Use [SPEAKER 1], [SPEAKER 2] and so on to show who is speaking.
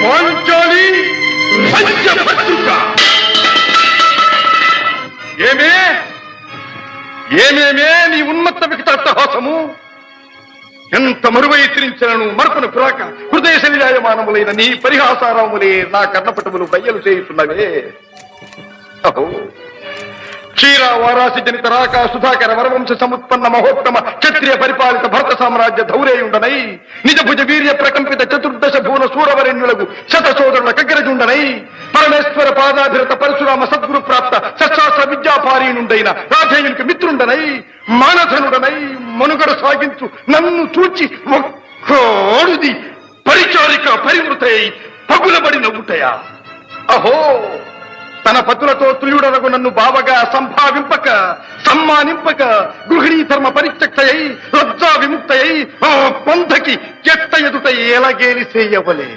[SPEAKER 1] పాంచాలి పంచభద్రుక. ఏమేమే నీ ఉన్మత్త వికటాట్టహాసము! ఎంత మరువై తిరించను మరపున పురాక హృదయ శరీరాయమానములైన నీ పరిహాసారాములే నా కర్ణపటములు బయ్యలు చేయుతున్నవే. అహో, క్షీర వారాసి జనిత రాక సుధాకర వరవంశ సముత్పన్న మహోత్తమ క్షత్రియ పరిపాలిత భరత సామ్రాజ్య ధౌరేయుండనై నిజ భుజ వీర్య ప్రకంపిత చతుర్దశ భూన సూరవరెణ్యులకు శత సోదరుల కగ్గరజుండనై పరమేశ్వర పాదాభిరత పరశురామ సద్గురు ప్రాప్త సశాస్త్ర విద్యాపారీనుండైన రాధేయునికి మిత్రుండనై మానధనుడనై మనుగడ సాగించు నన్ను చూచి ఒక్కోడుది పరిచారిక పరివృతై పగులబడి నవ్వుటయా. అహో, తన పతులతో తుల్యుడనగు నన్ను బావగా సంభావింపక సమ్మానింపక గృహిణీ ధర్మ పరిత్యక్తయై లజ్జా విముక్తయై ఆ పంధకి చెత్త ఎదుట ఎలాగేలి చేయవలే.